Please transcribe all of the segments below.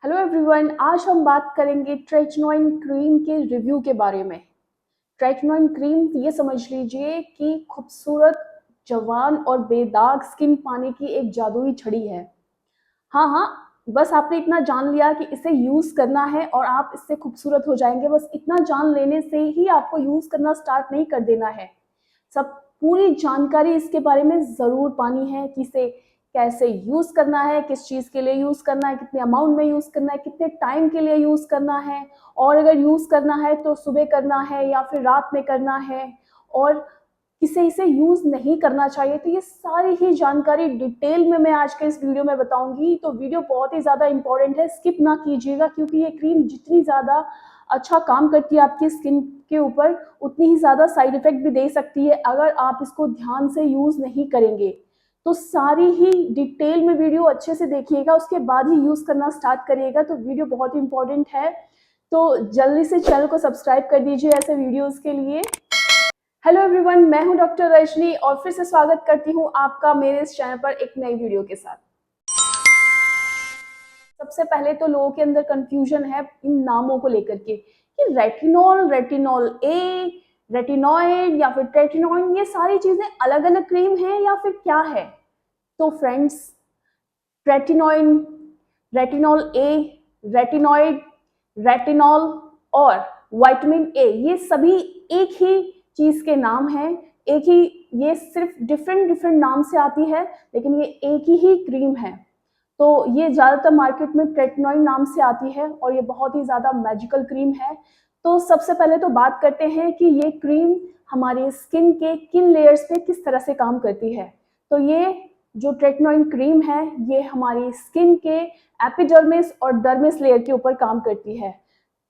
Hello everyone, आज हम बात करेंगे ट्रेचनॉइन क्रीम के रिव्यू के बारे में। ट्रेचनॉइन क्रीम ये समझ लीजिए कि खूबसूरत, जवान और बेदाग स्किन पाने की एक जादुई छड़ी है। हाँ हाँ, बस आपने इतना जान लिया कि इसे यूज़ करना है और आप इससे खूबसूरत हो जाएंगे। बस इतना जान लेने से ही आपको यूज़ करना स्टार्ट नहीं कर देना है। सब पूरी जानकारी इसके बारे में ज़रूर पानी है कि इसे कैसे यूज़ करना है, किस चीज़ के लिए यूज़ करना है, कितने अमाउंट में यूज़ करना है, कितने टाइम के लिए यूज़ करना है, और अगर यूज़ करना है तो सुबह करना है या फिर रात में करना है, और किसे इसे यूज़ नहीं करना चाहिए। तो ये सारी ही जानकारी डिटेल में मैं आज के इस वीडियो में बताऊंगी। तो वीडियो बहुत ही ज़्यादा इंपॉर्टेंट है, स्किप ना कीजिएगा, क्योंकि ये क्रीम जितनी ज़्यादा अच्छा काम करती है आपकी स्किन के ऊपर, उतनी ही ज़्यादा साइड इफ़ेक्ट भी दे सकती है अगर आप इसको ध्यान से यूज़ नहीं करेंगे। तो सारी ही डिटेल में वीडियो अच्छे से देखिएगा, उसके बाद ही यूज़ करना स्टार्ट करिएगा। तो वीडियो बहुत ही इंपॉर्टेंट है, तो जल्दी से चैनल को सब्सक्राइब कर दीजिए ऐसे वीडियोज़ के लिए। हेलो एवरीवन, मैं हूं डॉक्टर रजनी और फिर से स्वागत करती हूं आपका मेरे इस चैनल पर एक नई वीडियो के साथ। सबसे पहले तो लोगों के अंदर कंफ्यूजन है इन नामों को लेकर के कि रेटिनॉल, रेटिनॉल ए, रेटिनॉइड या फिर ट्रेटिनॉइड, ये सारी चीजें अलग अलग क्रीम है या फिर क्या है। तो फ्रेंड्स, रेटिनॉइड, रेटिनॉल ए, रेटिनॉइड, रेटिनॉल और विटामिन ए, ये सभी एक ही चीज के नाम हैं। एक ही, ये सिर्फ डिफरेंट डिफरेंट नाम से आती है, लेकिन ये एक ही क्रीम है। तो ये ज़्यादातर मार्केट में ट्रेटिनॉइड नाम से आती है और ये बहुत ही ज़्यादा मैजिकल क्रीम है। तो सबसे पहले तो बात करते हैं कि ये क्रीम हमारी स्किन के किन लेयर्स पे किस तरह से काम करती है। तो ये जो ट्रेटिनॉइड क्रीम है, ये हमारी स्किन के एपिडर्मिस और डर्मिस लेयर के ऊपर काम करती है।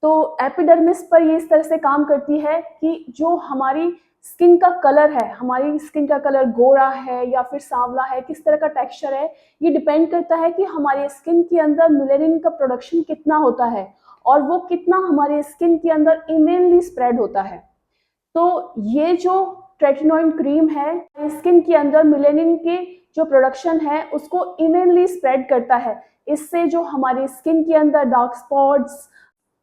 तो एपिडर्मिस पर ये इस तरह से काम करती है कि जो हमारी स्किन का कलर है, हमारी स्किन का कलर गोरा है या फिर सांवला है, किस तरह का टेक्सचर है, ये डिपेंड करता है कि हमारे स्किन के अंदर मेलेनिन का प्रोडक्शन कितना होता है और वो कितना हमारे स्किन के अंदर इवेनली स्प्रेड होता है। तो ये जो ट्रेटिनॉइड क्रीम है, स्किन के अंदर मेलेनिन के जो प्रोडक्शन है उसको इवेनली स्प्रेड करता है। इससे जो हमारी स्किन के अंदर dark spots,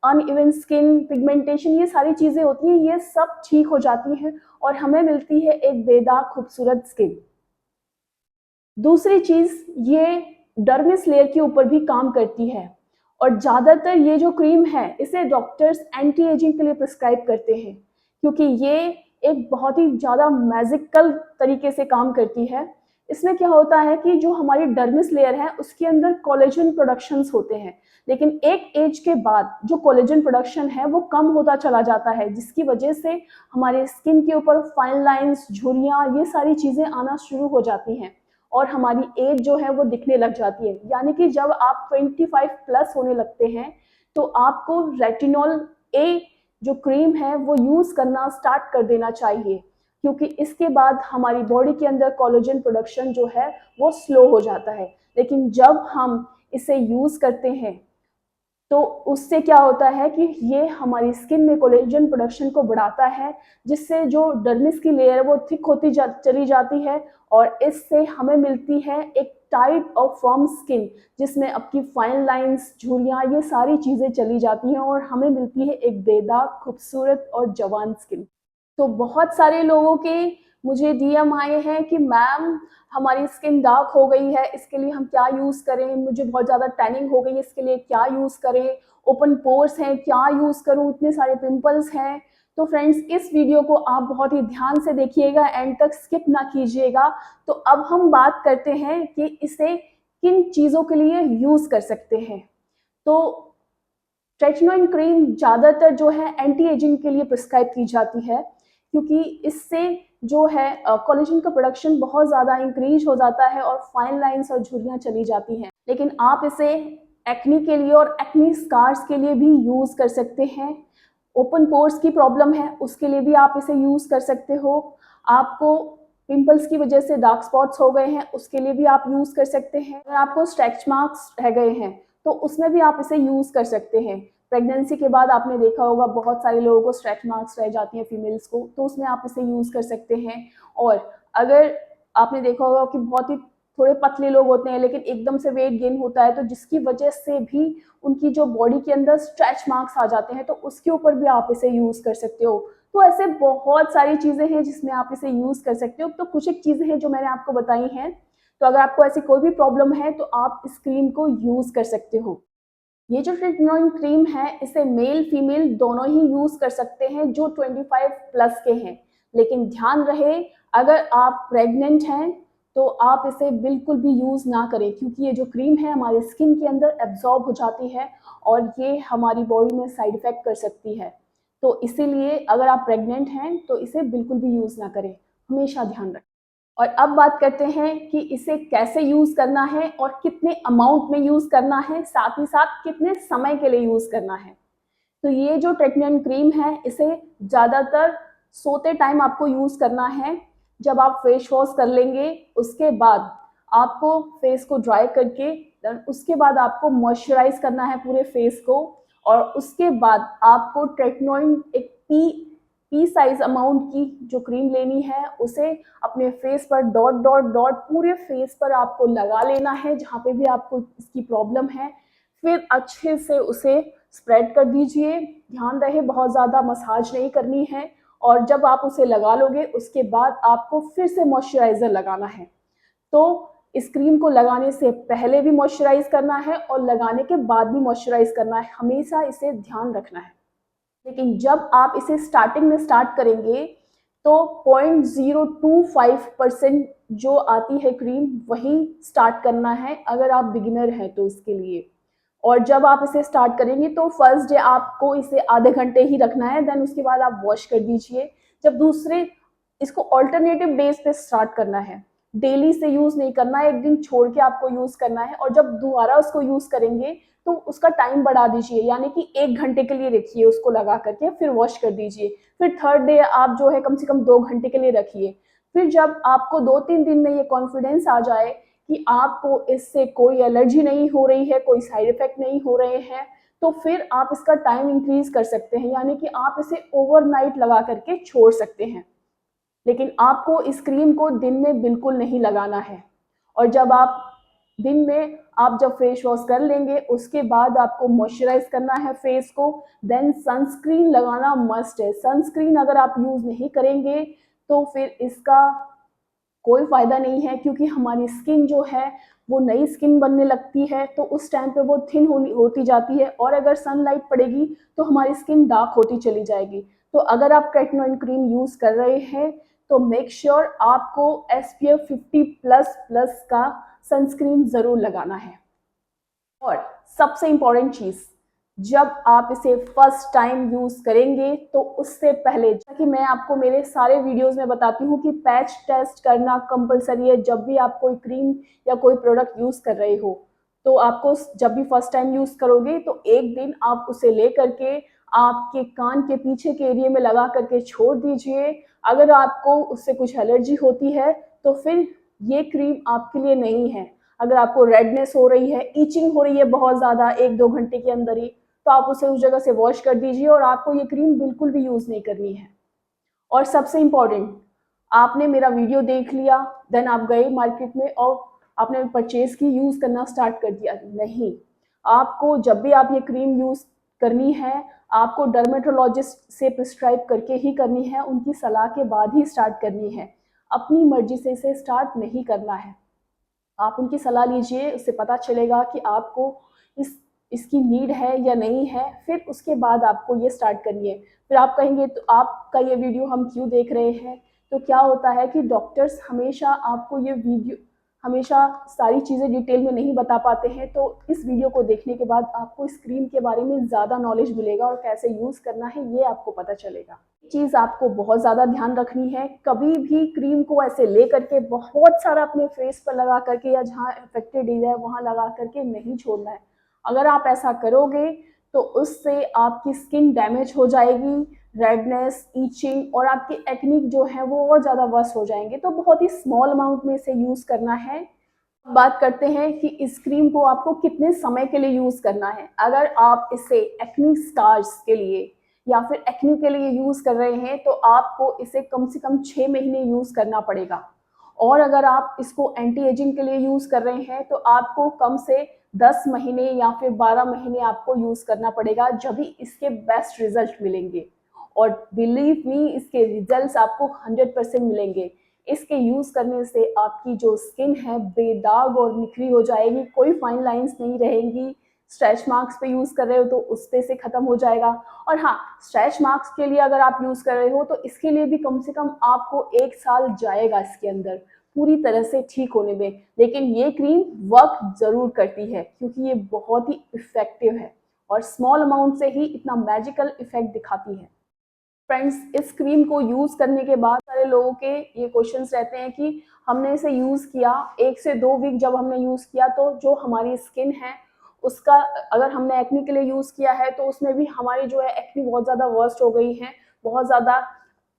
uneven skin, pigmentation, ये सारी चीजें होती हैं, ये सब ठीक हो जाती हैं और हमें मिलती है एक बेदाग खूबसूरत स्किन। दूसरी चीज, ये डर्मिस लेयर के ऊपर भी काम करती है और ज्यादातर ये जो क्रीम है इसे डॉक्टर्स एंटी एजिंग के लिए प्रिस्क्राइब करते हैं, क्योंकि ये एक बहुत ही ज्यादा मैजिकल तरीके से काम करती है। इसमें क्या होता है कि जो हमारी डर्मिस लेयर है उसके अंदर कोलेजन प्रोडक्शंस होते हैं, लेकिन एक एज के बाद जो कोलेजन प्रोडक्शन है वो कम होता चला जाता है, जिसकी वजह से हमारे स्किन के ऊपर फाइन लाइंस, झुर्रियाँ, ये सारी चीजें आना शुरू हो जाती हैं और हमारी एज जो है वो दिखने लग जाती है। यानी कि जब आप 25 प्लस होने लगते हैं तो आपको रेटिनॉल ए जो क्रीम है वो यूज करना स्टार्ट कर देना चाहिए, क्योंकि इसके बाद हमारी बॉडी के अंदर कोलेजन प्रोडक्शन जो है वो स्लो हो जाता है। लेकिन जब हम इसे यूज करते हैं तो उससे क्या होता है कि ये हमारी स्किन में कोलेजन प्रोडक्शन को बढ़ाता है, जिससे जो डर्मिस की लेयर है वो थिक होती चली जाती है और इससे हमें मिलती है एक टाइट और फर्म स्किन, जिसमें आपकी फाइन लाइंस, झुर्रियाँ, ये सारी चीज़ें चली जाती हैं और हमें मिलती है एक बेदाग, खूबसूरत और जवान स्किन। तो बहुत सारे लोगों के मुझे डीएम आए हैं कि मैम हमारी स्किन डार्क हो गई है, इसके लिए हम क्या यूज़ करें, मुझे बहुत ज़्यादा टैनिंग हो गई है, इसके लिए क्या यूज़ करें, ओपन पोर्स हैं, क्या यूज़ करूं, इतने सारे पिंपल्स हैं। तो फ्रेंड्स, इस वीडियो को आप बहुत ही ध्यान से देखिएगा, एंड तक स्किप ना कीजिएगा। तो अब हम बात करते हैं कि इसे किन चीज़ों के लिए यूज़ कर सकते हैं। तो ट्रेटिनॉइड क्रीम ज़्यादातर जो है एंटी एजिंग के लिए प्रिस्क्राइब की जाती है, क्योंकि इससे जो है कोलेजन का प्रोडक्शन बहुत ज़्यादा इंक्रीज हो जाता है और फाइन लाइंस और झुर्रियाँ चली जाती हैं। लेकिन आप इसे एक्नी के लिए और एक्नी स्कार्स के लिए भी यूज़ कर सकते हैं। ओपन पोर्स की प्रॉब्लम है उसके लिए भी आप इसे यूज़ कर सकते हो। आपको पिंपल्स की वजह से डार्क स्पॉट्स हो गए हैं उसके लिए भी आप यूज़ कर सकते हैं। अगर आपको स्ट्रेच मार्क्स रह गए हैं तो उसमें भी आप इसे यूज़ कर सकते हैं। प्रेगनेंसी के बाद आपने देखा होगा बहुत सारे लोगों को स्ट्रेच मार्क्स रह जाती हैं फीमेल्स को, तो उसमें आप इसे यूज़ कर सकते हैं। और अगर आपने देखा होगा कि बहुत ही थोड़े पतले लोग होते हैं लेकिन एकदम से वेट गेन होता है, तो जिसकी वजह से भी उनकी जो बॉडी के अंदर स्ट्रेच मार्क्स आ जाते हैं, तो उसके ऊपर भी आप इसे यूज़ कर सकते हो। तो ऐसे बहुत सारी चीज़ें हैं जिसमें आप इसे यूज़ कर सकते हो। तो कुछ एक चीज़ें हैं जो मैंने आपको बताई हैं। तो अगर आपको ऐसी कोई भी प्रॉब्लम है तो आप इस क्रीम को यूज़ कर सकते हो। ये जो रेटिनॉइन क्रीम है इसे मेल फीमेल दोनों ही यूज़ कर सकते हैं जो 25 प्लस के हैं। लेकिन ध्यान रहे, अगर आप प्रेग्नेंट हैं तो आप इसे बिल्कुल भी यूज़ ना करें, क्योंकि ये जो क्रीम है हमारे स्किन के अंदर एब्जॉर्ब हो जाती है और ये हमारी बॉडी में साइड इफ़ेक्ट कर सकती है। तो इसीलिए अगर आप प्रेग्नेंट हैं तो इसे बिल्कुल भी यूज़ ना करें, हमेशा ध्यान रखें। और अब बात करते हैं कि इसे कैसे यूज़ करना है और कितने अमाउंट में यूज़ करना है, साथ ही साथ कितने समय के लिए यूज़ करना है। तो ये जो ट्रेटमेंट क्रीम है इसे ज़्यादातर सोते टाइम आपको यूज़ करना है। जब आप फेस वॉश कर लेंगे उसके बाद आपको फेस को ड्राई करके उसके बाद आपको मॉइस्चराइज करना है पूरे फेस को, और उसके बाद आपको ट्रेटनॉइन एक पी साइज अमाउंट की जो क्रीम लेनी है उसे अपने फेस पर डॉट डॉट डॉट पूरे फेस पर आपको लगा लेना है जहाँ पे भी आपको इसकी प्रॉब्लम है। फिर अच्छे से उसे स्प्रेड कर दीजिए। ध्यान रहे बहुत ज़्यादा मसाज नहीं करनी है। और जब आप उसे लगा लोगे उसके बाद आपको फिर से मॉइस्चराइज़र लगाना है। तो इस क्रीम को लगाने से पहले भी मॉइस्चराइज करना है और लगाने के बाद भी मॉइस्चराइज करना है, हमेशा इसे ध्यान रखना है। लेकिन जब आप इसे स्टार्टिंग में स्टार्ट करेंगे तो 0.025% जो आती है क्रीम वही स्टार्ट करना है अगर आप बिगिनर हैं तो इसके लिए। और जब आप इसे स्टार्ट करेंगे तो फर्स्ट डे आपको इसे आधे घंटे ही रखना है, देन उसके बाद आप वॉश कर दीजिए। जब दूसरे इसको ऑल्टरनेटिव डेज पे स्टार्ट करना है, डेली से यूज़ नहीं करना है, एक दिन छोड़ के आपको यूज़ करना है। और जब दोबारा उसको यूज़ करेंगे तो उसका टाइम बढ़ा दीजिए, यानी कि 1 घंटे के लिए रखिए उसको लगा करके, फिर वॉश कर दीजिए। फिर थर्ड डे आप जो है कम से कम 2 घंटे के लिए रखिए। फिर जब आपको 2-3 दिन में ये कॉन्फिडेंस आ जाए कि आपको इससे कोई एलर्जी नहीं हो रही है, कोई साइड इफ़ेक्ट नहीं हो रहे हैं, तो फिर आप इसका टाइम इंक्रीज़ कर सकते हैं, यानी कि आप इसे ओवरनाइट लगा करके छोड़ सकते हैं। लेकिन आपको इस क्रीम को दिन में बिल्कुल नहीं लगाना है। और जब आप दिन में आप जब फेस वॉश कर लेंगे उसके बाद आपको मॉइस्चराइज करना है फेस को, देन सनस्क्रीन लगाना मस्ट है। सनस्क्रीन अगर आप यूज़ नहीं करेंगे तो फिर इसका कोई फ़ायदा नहीं है, क्योंकि हमारी स्किन जो है वो नई स्किन बनने लगती है, तो उस टाइम पे वो थिन होती जाती है और अगर सनलाइट पड़ेगी तो हमारी स्किन डार्क होती चली जाएगी। तो अगर आप रेटिनॉइड क्रीम यूज़ कर रहे हैं तो मेक श्योर आपको SPF 50 प्लस प्लस का सनस्क्रीन ज़रूर लगाना है। और सबसे इम्पॉर्टेंट चीज़, जब आप इसे फर्स्ट टाइम यूज़ करेंगे तो उससे पहले, जैसा कि मैं आपको मेरे सारे वीडियोस में बताती हूँ कि पैच टेस्ट करना कंपलसरी है जब भी आप कोई क्रीम या कोई प्रोडक्ट यूज़ कर रहे हो। तो आपको जब भी फर्स्ट टाइम यूज़ करोगे तो एक दिन आप उसे ले करके आपके कान के पीछे के एरिया में लगा करके छोड़ दीजिए। अगर आपको उससे कुछ एलर्जी होती है तो फिर ये क्रीम आपके लिए नहीं है। अगर आपको रेडनेस हो रही है, ईचिंग हो रही है बहुत ज़्यादा 1-2 घंटे के अंदर ही, तो आप उसे उस जगह से वॉश कर दीजिए और आपको ये क्रीम बिल्कुल भी यूज़ नहीं करनी है। और सबसे इम्पॉर्टेंट, आपने मेरा वीडियो देख लिया, देन आप गए मार्केट में और आपने परचेज़ की, यूज़ करना स्टार्ट कर दिया, नहीं। आपको जब भी आप ये क्रीम यूज़ करनी है, आपको डर्मेटोलॉजिस्ट से प्रिस्क्राइब करके ही करनी है, उनकी सलाह के बाद ही स्टार्ट करनी है। अपनी मर्ज़ी से इसे स्टार्ट नहीं करना है। आप उनकी सलाह लीजिए, उससे पता चलेगा कि आपको इसकी नीड है या नहीं है, फिर उसके बाद आपको ये स्टार्ट करनी है। फिर आप कहेंगे तो आपका ये वीडियो हम क्यों देख रहे हैं? तो क्या होता है कि डॉक्टर्स हमेशा आपको ये वीडियो हमेशा सारी चीज़ें डिटेल में नहीं बता पाते हैं, तो इस वीडियो को देखने के बाद आपको इस क्रीम के बारे में ज़्यादा नॉलेज मिलेगा और कैसे यूज़ करना है ये आपको पता चलेगा। चीज़ आपको बहुत ज़्यादा ध्यान रखनी है, कभी भी क्रीम को ऐसे ले करके बहुत सारा अपने फेस पर लगा करके या जहाँ अफेक्टेड एरिया है वहाँ लगा करके नहीं छोड़ना है। अगर आप ऐसा करोगे तो उससे आपकी स्किन डैमेज हो जाएगी, रेडनेस, ईचिंग और आपके एक्निक जो है वो और ज़्यादा वर्स हो जाएंगे। तो बहुत ही स्मॉल अमाउंट में इसे यूज़ करना है। बात करते हैं कि इस क्रीम को आपको कितने समय के लिए यूज़ करना है। अगर आप इसे एक्नी स्कार्स के लिए या फिर एक्नी के लिए यूज़ कर रहे हैं तो आपको इसे कम से कम 6 महीने यूज़ करना पड़ेगा। और अगर आप इसको एंटी एजिंग के लिए यूज़ कर रहे हैं तो आपको कम से 10 महीने या फिर 12 महीने आपको यूज़ करना पड़ेगा, जब भी इसके बेस्ट रिजल्ट मिलेंगे। और बिलीव मी, इसके रिजल्ट्स आपको 100% मिलेंगे। इसके यूज़ करने से आपकी जो स्किन है बेदाग और निखरी हो जाएगी, कोई फाइन लाइंस नहीं रहेंगी। स्ट्रेच मार्क्स पे यूज़ कर रहे हो तो उस पे से ख़त्म हो जाएगा। और हाँ, स्ट्रेच मार्क्स के लिए अगर आप यूज़ कर रहे हो तो इसके लिए भी कम से कम आपको 1 साल जाएगा इसके अंदर पूरी तरह से ठीक होने में। लेकिन ये क्रीम वर्क ज़रूर करती है क्योंकि ये बहुत ही इफ़ेक्टिव है और स्मॉल अमाउंट से ही इतना मैजिकल इफ़ेक्ट दिखाती है। फ्रेंड्स, इस क्रीम को यूज़ करने के बाद सारे लोगों के ये क्वेश्चंस रहते हैं कि हमने इसे यूज़ किया 1 से 2 वीक, जब हमने यूज़ किया तो जो हमारी स्किन है उसका, अगर हमने एक्ने के लिए यूज़ किया है तो उसमें भी हमारी जो है एक्ने बहुत ज़्यादा वर्स्ट हो गई है, बहुत ज़्यादा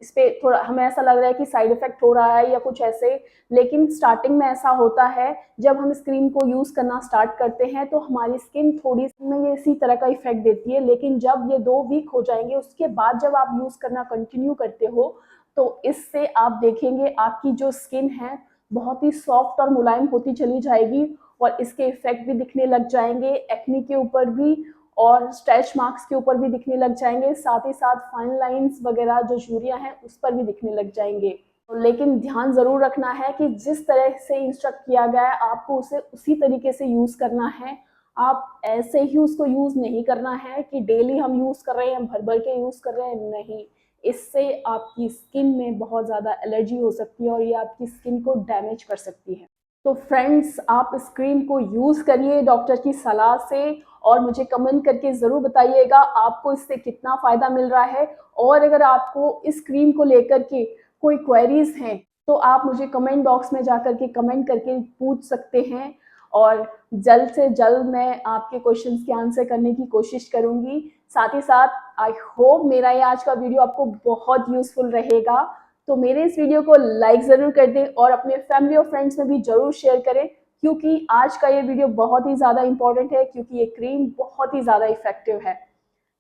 इस पे थोड़ा हमें ऐसा लग रहा है कि साइड इफ़ेक्ट हो रहा है या कुछ ऐसे। लेकिन स्टार्टिंग में ऐसा होता है, जब हम इस क्रीम को यूज़ करना स्टार्ट करते हैं तो हमारी स्किन थोड़ी में ये इसी तरह का इफ़ेक्ट देती है। लेकिन जब ये 2 वीक हो जाएंगे उसके बाद जब आप यूज़ करना कंटिन्यू करते हो तो इससे आप देखेंगे आपकी जो स्किन है बहुत ही सॉफ्ट और मुलायम होती चली जाएगी और इसके इफ़ेक्ट भी दिखने लग जाएंगे एक्ने के ऊपर भी और स्ट्रेच मार्क्स के ऊपर भी दिखने लग जाएंगे, साथ ही साथ फाइन लाइंस वगैरह जो झुर्रियाँ हैं उस पर भी दिखने लग जाएंगे। लेकिन ध्यान ज़रूर रखना है कि जिस तरह से इंस्ट्रक्ट किया गया है आपको उसे उसी तरीके से यूज़ करना है। आप ऐसे ही उसको यूज़ नहीं करना है कि डेली हम यूज़ कर रहे हैं, भर भर के यूज़ कर रहे हैं, नहीं। इससे आपकी स्किन में बहुत ज़्यादा एलर्जी हो सकती है और ये आपकी स्किन को डैमेज कर सकती है। तो फ्रेंड्स, आप इस क्रीम को यूज़ करिए डॉक्टर की सलाह से और मुझे कमेंट करके ज़रूर बताइएगा आपको इससे कितना फ़ायदा मिल रहा है। और अगर आपको इस क्रीम को लेकर के कोई क्वेरीज़ हैं तो आप मुझे कमेंट बॉक्स में जाकर के कमेंट करके पूछ सकते हैं और जल्द से जल्द मैं आपके क्वेश्चंस के आंसर करने की कोशिश करूँगी। साथ ही साथ आई होप मेरा ये आज का वीडियो आपको बहुत यूज़फुल रहेगा। तो मेरे इस वीडियो को लाइक ज़रूर कर दें और अपने फैमिली और फ्रेंड्स में भी ज़रूर शेयर करें क्योंकि आज का ये वीडियो बहुत ही ज़्यादा इम्पोर्टेंट है क्योंकि ये क्रीम बहुत ही ज़्यादा इफ़ेक्टिव है।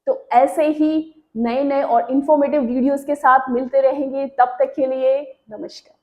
तो ऐसे ही नए नए और इन्फॉर्मेटिव वीडियोज़ के साथ मिलते रहेंगे, तब तक के लिए नमस्कार।